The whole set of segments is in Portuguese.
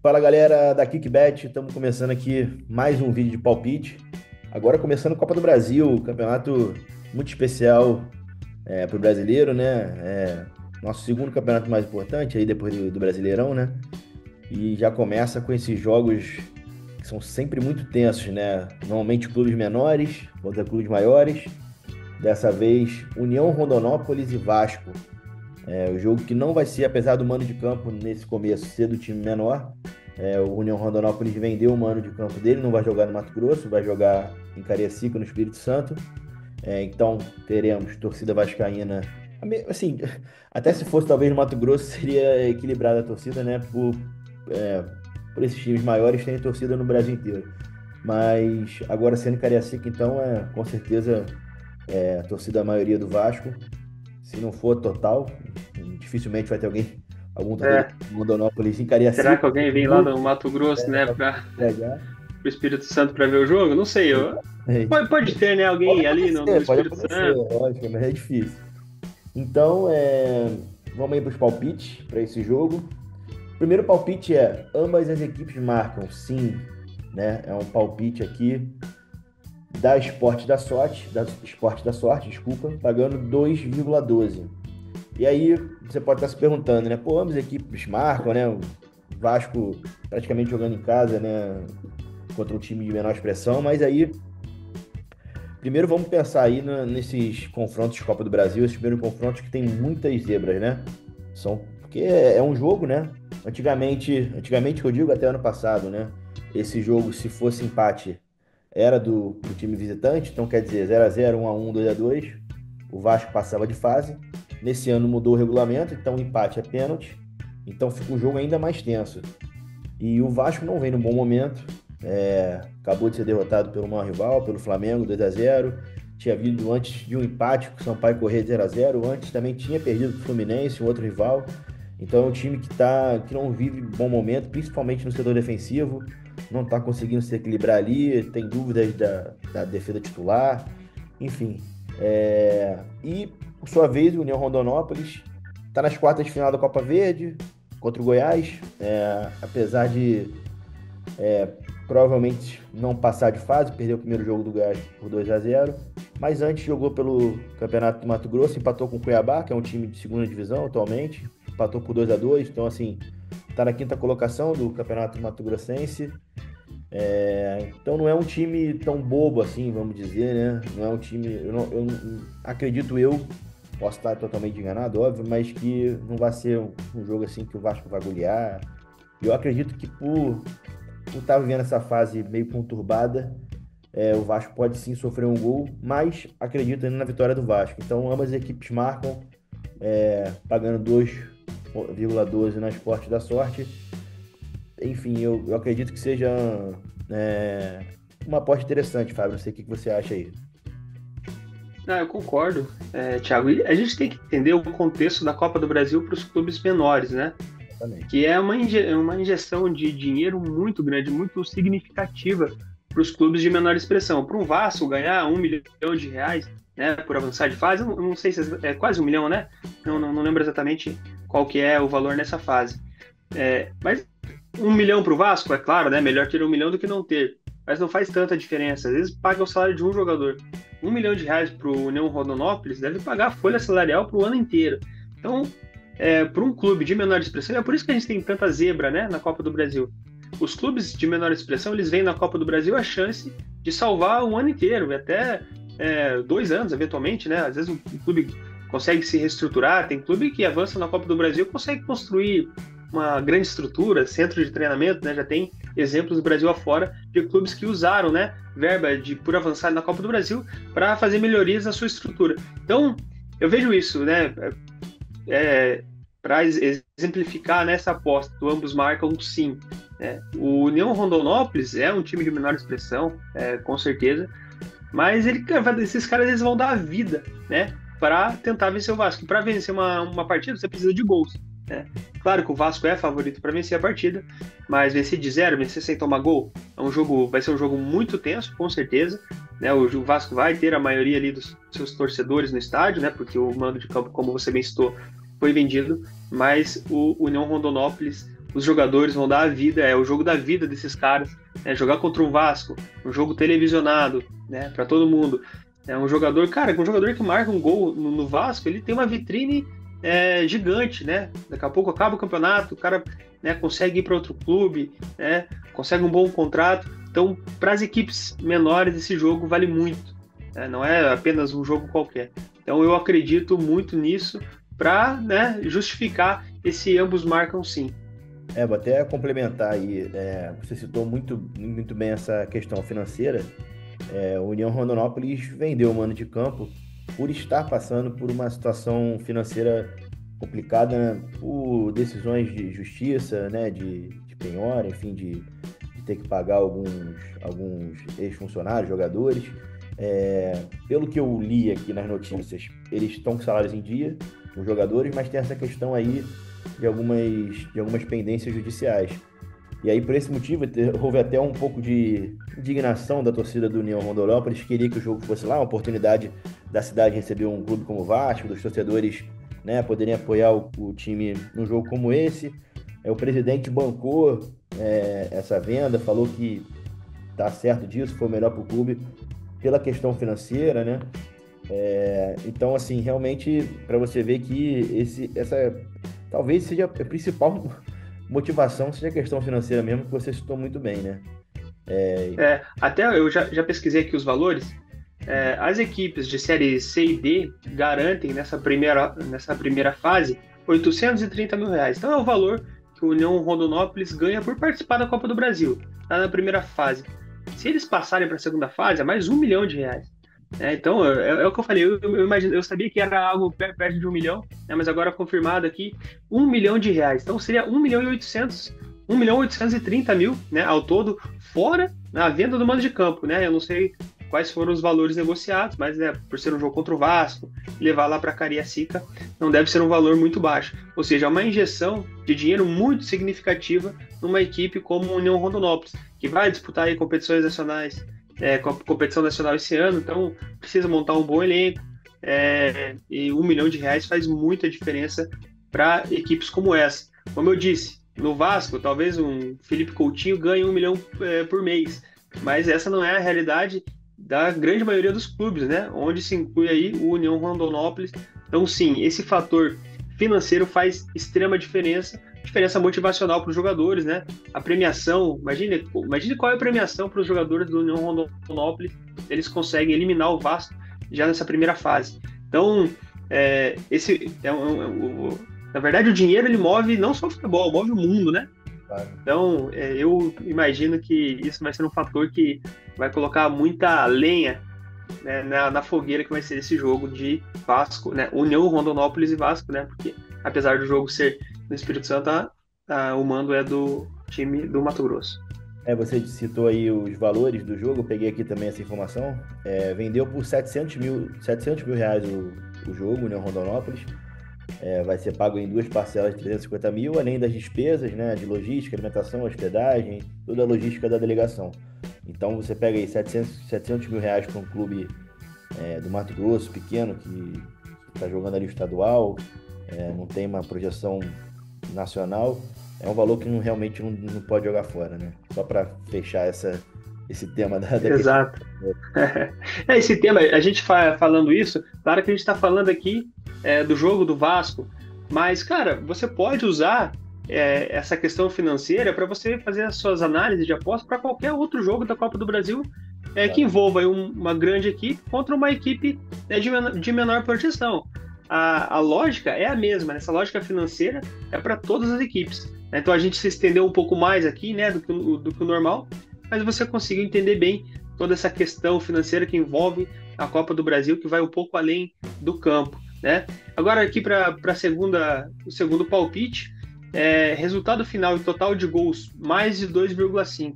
Fala galera da Kickbet, estamos começando aqui mais um vídeo de palpite. Agora começando a Copa do Brasil, campeonato muito especial para o brasileiro, né? Nosso segundo campeonato mais importante aí depois do Brasileirão, né? E já começa com esses jogos que são sempre muito tensos, né? Normalmente clubes menores contra clubes maiores. Dessa vez, União Rondonópolis e Vasco. O jogo que não vai ser, apesar do mano de campo nesse começo ser do time menor. O União Rondonópolis vendeu o mano de campo dele, não vai jogar no Mato Grosso, vai jogar em Cariacica, no Espírito Santo. Então teremos torcida vascaína. Assim, até se fosse talvez no Mato Grosso, seria equilibrada a torcida, né? É, por esses times maiores terem torcida no Brasil inteiro. Mas agora sendo em Cariacica, então com certeza a torcida, a maioria do Vasco. Se não for total, dificilmente vai ter algum torcedor É, de Rondonópolis em será Cariacica. que alguém vem lá do Mato Grosso, né, Para para pegar. o Espírito Santo para ver o jogo? Não sei, pode ter, né, alguém ali no Pode Espírito acontecer, Santo. lógico, mas é difícil. Então, vamos aí para os palpites para esse jogo. O primeiro palpite é: ambas as equipes marcam, sim, né? É um palpite aqui da Esporte da Sorte, desculpa, pagando 2,12. E aí você pode estar se perguntando, né? Pô, ambas as equipes marcam, né? O Vasco praticamente jogando em casa, né? Contra um time de menor expressão, mas aí primeiro vamos pensar aí nesses confrontos de Copa do Brasil, esses primeiros confrontos que tem muitas zebras, né? Porque é um jogo, né? Antigamente que eu digo até ano passado, né? Esse jogo, se fosse empate, era do time visitante, então quer dizer 0-0, 1-1, 2-2, o Vasco passava de fase. Nesse ano mudou o regulamento, então o empate é pênalti, então fica o jogo ainda mais tenso. E o Vasco não vem num bom momento. Acabou de ser derrotado pelo maior rival, pelo Flamengo, 2-0. Tinha vindo antes de um empate com o Sampaio Corrêa 0-0. Antes também tinha perdido para o Fluminense, um outro rival. Então é um time que não vive bom momento, principalmente no setor defensivo. Não está conseguindo se equilibrar ali, tem dúvidas da defesa titular. Enfim. E, por sua vez, o União Rondonópolis está nas quartas de final da Copa Verde contra o Goiás. Apesar de provavelmente não passar de fase, perdeu o primeiro jogo do Goiás por 2-0, mas antes jogou pelo Campeonato do Mato Grosso, empatou com o Cuiabá, que é um time de segunda divisão atualmente, empatou por 2-2, então assim, tá na quinta colocação do Campeonato Mato Grossense. Então não é um time tão bobo assim, vamos dizer, né? Não é um time, acredito eu, posso estar totalmente enganado, óbvio, mas que não vai ser um jogo assim que o Vasco vai golear. Eu acredito que por estar vivendo essa fase meio conturbada, o Vasco pode sim sofrer um gol, mas acredito ainda na vitória do Vasco. Então ambas as equipes marcam, pagando 2,12 na Esporte da Sorte. Enfim, eu acredito que seja uma aposta interessante, Fábio. Não sei o que você acha aí. Ah, eu concordo, Thiago. E a gente tem que entender o contexto da Copa do Brasil para os clubes menores, né? Exatamente. Que é uma injeção de dinheiro muito grande, muito significativa para os clubes de menor expressão. Para um Vasco ganhar R$ 1 milhão, né, por avançar de fase, eu não sei se é quase 1 milhão, né? Não lembro exatamente qual que é o valor nessa fase. Mas 1 milhão para o Vasco, é claro, né? Melhor ter 1 milhão do que não ter. Mas não faz tanta diferença. Às vezes paga o salário de um jogador. R$ 1 milhão para o União Rondonópolis deve pagar a folha salarial para o ano inteiro. Então, para um clube de menor expressão, é por isso que a gente tem tanta zebra, né, na Copa do Brasil. Os clubes de menor expressão, eles veem na Copa do Brasil a chance de salvar o ano inteiro, até 2 anos, eventualmente, né? Às vezes um clube consegue se reestruturar, tem clube que avança na Copa do Brasil, consegue construir uma grande estrutura, centro de treinamento, né? Já tem exemplos do Brasil afora de clubes que usaram, né, verba por avançar na Copa do Brasil para fazer melhorias na sua estrutura. Então, eu vejo isso, né? Para exemplificar nessa aposta, ambos marcam sim. Né? O União Rondonópolis é um time de menor expressão, com certeza, mas esses caras eles vão dar a vida, né, para tentar vencer o Vasco. Para vencer uma partida, você precisa de gols. Né? Claro que o Vasco é favorito para vencer a partida, mas vencer de zero, vencer sem tomar gol, vai ser um jogo muito tenso, com certeza. Né? O Vasco vai ter a maioria ali dos seus torcedores no estádio, né? Porque o mando de campo, como você bem citou, foi vendido, mas o União Rondonópolis os jogadores vão dar a vida, é o jogo da vida desses caras, né? Jogar contra um Vasco, um jogo televisionado, né, para todo mundo. É um jogador, cara, um jogador que marca um gol no Vasco, ele tem uma vitrine gigante, né? Daqui a pouco acaba o campeonato, o cara, né, consegue ir para outro clube, né? Consegue um bom contrato. Então, para as equipes menores, esse jogo vale muito, né? Não é apenas um jogo qualquer. Então, eu acredito muito nisso para, né, justificar esse ambos marcam sim. Vou até complementar aí, você citou muito bem essa questão financeira. O União Rondonópolis vendeu o mano de campo por estar passando por uma situação financeira complicada, né, por decisões de justiça, né, de penhora, enfim, de ter que pagar alguns ex-funcionários, jogadores. Pelo que eu li aqui nas notícias, eles estão com salários em dia, os jogadores, mas tem essa questão aí de algumas pendências judiciais. E aí, por esse motivo, houve até um pouco de indignação da torcida do União Rondonópolis, queria que o jogo fosse lá, uma oportunidade da cidade receber um clube como o Vasco, dos torcedores, né, poderem apoiar o time num jogo como esse. O presidente bancou essa venda, falou que tá certo disso, foi o melhor para o clube pela questão financeira, né? Então, assim, realmente, para você ver que essa talvez seja a principal motivação, seja a questão financeira mesmo, que você citou muito bem, né? Até eu já pesquisei aqui os valores. As equipes de série C e D garantem nessa primeira fase R$830 mil. Então é o valor que o União Rondonópolis ganha por participar da Copa do Brasil, tá na primeira fase. Se eles passarem para a segunda fase, é mais R$1 milhão. Então, é o que eu falei, eu sabia que era algo perto de 1 milhão, né, mas agora confirmado aqui, R$1 milhão. Então seria 1.830 mil, né, ao todo, fora a venda do mando de campo, né? Eu não sei quais foram os valores negociados, mas, né, por ser um jogo contra o Vasco, levar lá para Cariacica, não deve ser um valor muito baixo. Ou seja, é uma injeção de dinheiro muito significativa numa equipe como a União Rondonópolis, que vai disputar aí competições nacionais, competição nacional esse ano, então precisa montar um bom elenco, e R$1 milhão faz muita diferença para equipes como essa. Como eu disse, no Vasco, talvez um Felipe Coutinho ganhe R$1 milhão por mês, mas essa não é a realidade da grande maioria dos clubes, né? Onde se inclui aí o União Rondonópolis. Então, sim, esse fator financeiro faz extrema diferença motivacional para os jogadores, né? A premiação, imagine qual é a premiação para os jogadores do União Rondonópolis, eles conseguem eliminar o Vasco já nessa primeira fase. Então, na verdade, o dinheiro ele move não só o futebol, move o mundo, né? Claro. Então, eu imagino que isso vai ser um fator que vai colocar muita lenha, né, na fogueira que vai ser esse jogo de Vasco, né? União Rondonópolis e Vasco, né? Porque apesar do jogo ser no Espírito Santo, o mando é do time do Mato Grosso. Você citou aí os valores do jogo, eu peguei aqui também essa informação. Vendeu por R$700 mil o jogo, União Rondonópolis. Vai ser pago em 2 parcelas de 350 mil, além das despesas, né, de logística, alimentação, hospedagem, toda a logística da delegação. Então você pega aí R$700 mil para um clube do Mato Grosso, pequeno, que está jogando ali o estadual, não tem uma projeção nacional, é um valor que realmente não pode jogar fora, né? Só para fechar esse tema da Exato. Esse tema, a gente falando isso, claro que a gente está falando aqui do jogo do Vasco, mas, cara, você pode usar essa questão financeira para você fazer as suas análises de aposta para qualquer outro jogo da Copa do Brasil que envolva uma grande equipe contra uma equipe de menor projeção. A lógica é a mesma, essa lógica financeira é para todas as equipes. Então a gente se estendeu um pouco mais aqui, né, do que o normal, mas você conseguiu entender bem toda essa questão financeira que envolve a Copa do Brasil, que vai um pouco além do campo, né? Agora aqui para o segundo palpite, resultado final e total de gols mais de 2,5.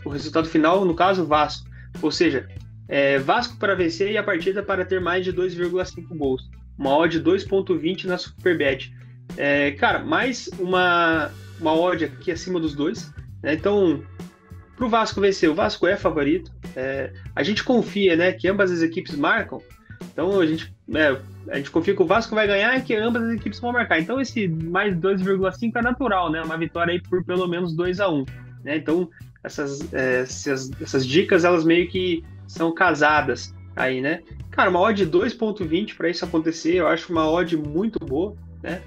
O resultado final, no caso, Vasco. Ou seja, Vasco para vencer e a partida para ter mais de 2,5 gols. Uma odd de 2,20 na Superbet. Cara, mais uma odd aqui acima dos dois, né? Então, para o Vasco vencer, o Vasco é favorito. A gente confia, né, que ambas as equipes marcam. Então, a gente a gente confia que o Vasco vai ganhar e que ambas as equipes vão marcar. Então esse mais 2,5 é natural, né? Uma vitória aí por pelo menos 2-1, né? Então essas dicas, elas meio que são casadas aí, né? Cara, uma odd de 2,20 para isso acontecer, eu acho uma odd muito boa, né?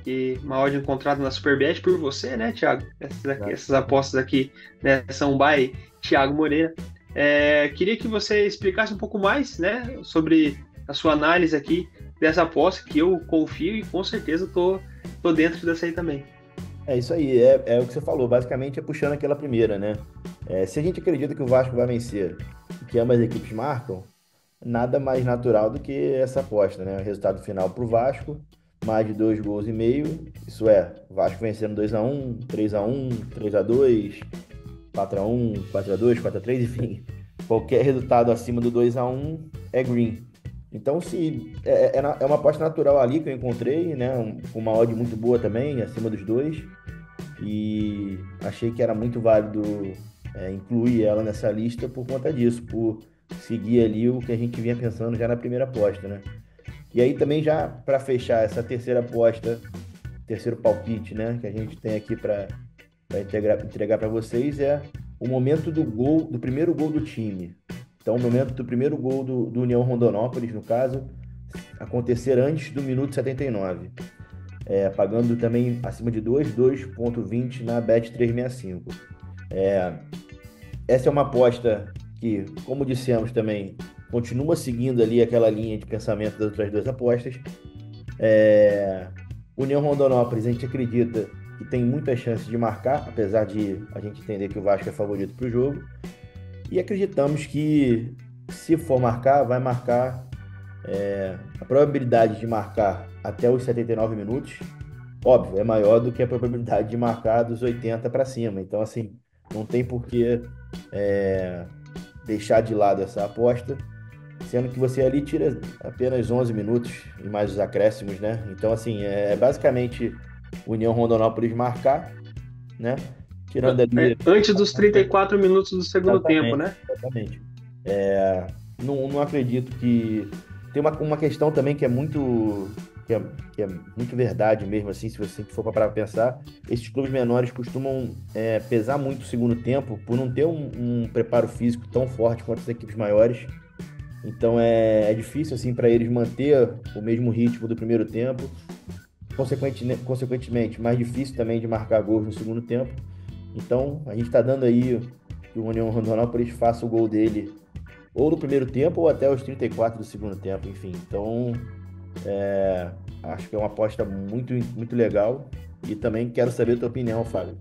E uma odd encontrada na Superbet por você, né, Thiago? Essas apostas aqui, né, são by Thiago Moreira. Queria que você explicasse um pouco mais, né, sobre a sua análise aqui dessa aposta, que eu confio e com certeza tô dentro dessa aí também. É isso aí, é o que você falou, basicamente é puxando aquela primeira, né? Se a gente acredita que o Vasco vai vencer e que ambas as equipes marcam, nada mais natural do que essa aposta, né? O resultado final para o Vasco, mais de 2,5 gols, isso é, o Vasco vencendo 2-1, 3-1, 3-2, 4-1, 4-2, 4-3, enfim, qualquer resultado acima do 2-1 é green. Então, se é uma aposta natural ali que eu encontrei, né? Uma odd muito boa também, acima dos dois. E achei que era muito válido incluir ela nessa lista por conta disso, por seguir ali o que a gente vinha pensando já na primeira aposta, né? E aí também já para fechar essa terceira aposta, terceiro palpite, né? Que a gente tem aqui para entregar para vocês é o momento do primeiro gol do time. Então, o momento do primeiro gol do União Rondonópolis, no caso, acontecer antes do minuto 79. Pagando também acima de 2,20 na Bet365. Essa é uma aposta que, como dissemos também, continua seguindo ali aquela linha de pensamento das outras duas apostas. União Rondonópolis, a gente acredita que tem muitas chances de marcar, apesar de a gente entender que o Vasco é favorito para o jogo. E acreditamos que, se for marcar, vai marcar a probabilidade de marcar até os 79 minutos, óbvio, é maior do que a probabilidade de marcar dos 80 para cima. Então, assim, não tem por que deixar de lado essa aposta, sendo que você ali tira apenas 11 minutos e mais os acréscimos, né? Então, assim, basicamente União Rondonópolis marcar, né? Tirando ali... Antes dos 34 minutos do segundo tempo, né? Exatamente. Não acredito que... Tem uma questão também que é muito verdade mesmo, assim, se você for para pensar. Esses clubes menores costumam pesar muito o segundo tempo por não ter um preparo físico tão forte quanto as equipes maiores. Então é difícil assim para eles manter o mesmo ritmo do primeiro tempo. Consequentemente, mais difícil também de marcar gols no segundo tempo. Então a gente está dando aí que o União Rondonópolis faça o gol dele ou no primeiro tempo ou até os 34 do segundo tempo, enfim. Então acho que é uma aposta muito, muito legal e também quero saber a tua opinião, Fábio.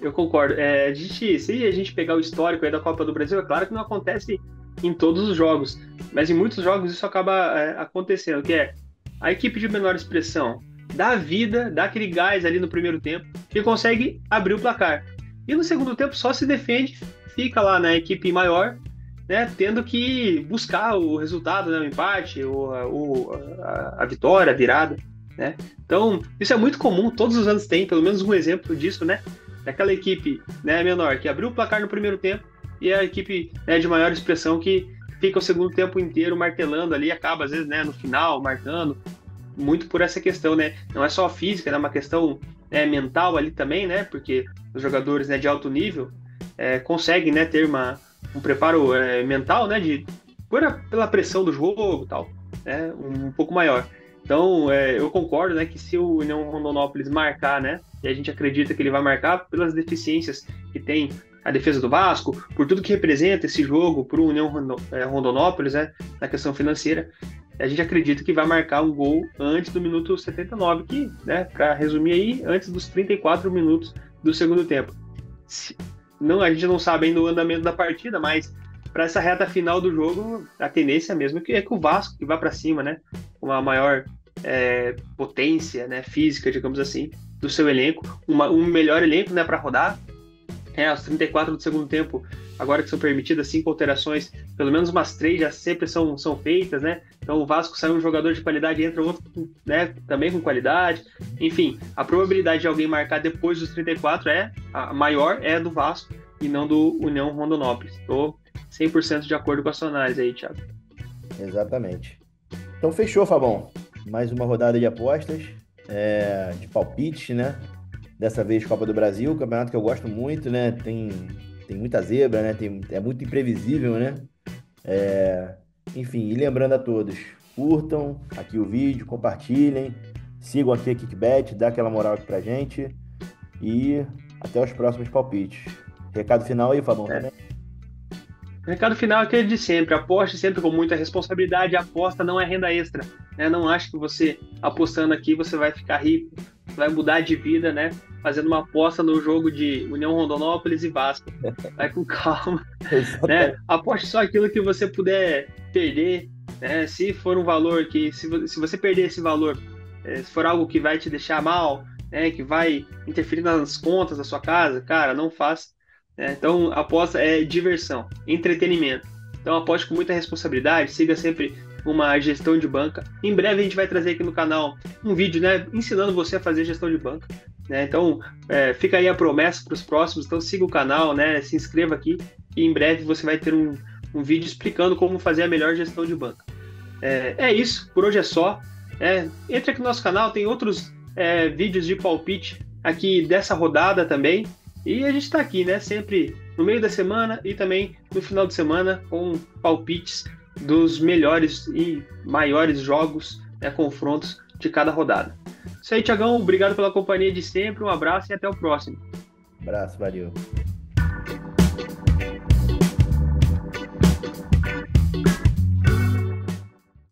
Eu concordo. Se a gente pegar o histórico aí da Copa do Brasil, é claro que não acontece em todos os jogos, mas em muitos jogos isso acaba acontecendo, que é a equipe de menor expressão dá vida, dá aquele gás ali no primeiro tempo e consegue abrir o placar. E no segundo tempo só se defende, fica lá na equipe maior, né, tendo que buscar o resultado, né, o empate, a vitória, a virada, né? Então, isso é muito comum, todos os anos tem pelo menos um exemplo disso, né? Daquela equipe, né, menor que abriu o placar no primeiro tempo e a equipe, né, de maior expressão que fica o segundo tempo inteiro martelando ali, acaba às vezes, né, no final marcando, muito por essa questão, né? Não é só física, é uma questão, né, mental ali também, né? Porque os jogadores, né, de alto nível conseguem, né, ter um preparo mental, né, pela pressão do jogo e tal, né, um pouco maior. Então, eu concordo, né, que se o União Rondonópolis marcar, né, e a gente acredita que ele vai marcar pelas deficiências que tem a defesa do Vasco, por tudo que representa esse jogo para o União Rondonópolis, né, na questão financeira, a gente acredita que vai marcar um gol antes do minuto 79, que, né, para resumir aí, antes dos 34 minutos do segundo tempo. A gente não sabe ainda o andamento da partida, mas para essa reta final do jogo, a tendência mesmo é que o Vasco que vá para cima, né, com uma maior potência, né, física, digamos assim, do seu elenco, um melhor elenco, né, para rodar. Aos 34 do segundo tempo, agora que são permitidas 5 alterações, pelo menos umas 3 já sempre são feitas, né? Então o Vasco sai um jogador de qualidade, entra outro, né, também com qualidade. Enfim, a probabilidade de alguém marcar depois dos 34 a maior é do Vasco e não do União Rondonópolis. Estou 100% de acordo com a sua análise aí, Thiago. Exatamente. Então fechou, Fabão. Mais uma rodada de apostas, de palpite, né? Dessa vez Copa do Brasil, campeonato que eu gosto muito, né? Tem muita zebra, né? É muito imprevisível, né? Enfim, e lembrando a todos, curtam aqui o vídeo, compartilhem, sigam aqui a Kickbet, dá aquela moral aqui pra gente e até os próximos palpites. Recado final aí, Fabão, É. também? O recado final é aquele de sempre: aposte sempre com muita responsabilidade. A aposta não é renda extra, né? Não acho que você apostando aqui você vai ficar rico, vai mudar de vida, né? Fazendo uma aposta no jogo de União Rondonópolis e Vasco. Vai com calma, né? Exatamente. Aposte só aquilo que você puder perder, né? Se for um valor que, se você perder esse valor, se for algo que vai te deixar mal, né? Que vai interferir nas contas da sua casa, cara, não faça. Então, aposta é diversão, entretenimento. Então, aposte com muita responsabilidade, siga sempre uma gestão de banca. Em breve a gente vai trazer aqui no canal um vídeo, né, ensinando você a fazer gestão de banca, né? Então, fica aí a promessa para os próximos. Então, siga o canal, né, se inscreva aqui e em breve você vai ter um vídeo explicando como fazer a melhor gestão de banca. É isso, por hoje é só. Entre aqui no nosso canal, tem outros vídeos de palpite aqui dessa rodada também. E a gente está aqui, né? Sempre no meio da semana e também no final de semana com palpites dos melhores e maiores jogos, né, confrontos de cada rodada. Isso aí, Thiagão. Obrigado pela companhia de sempre. Um abraço e até o próximo. Abraço, valeu.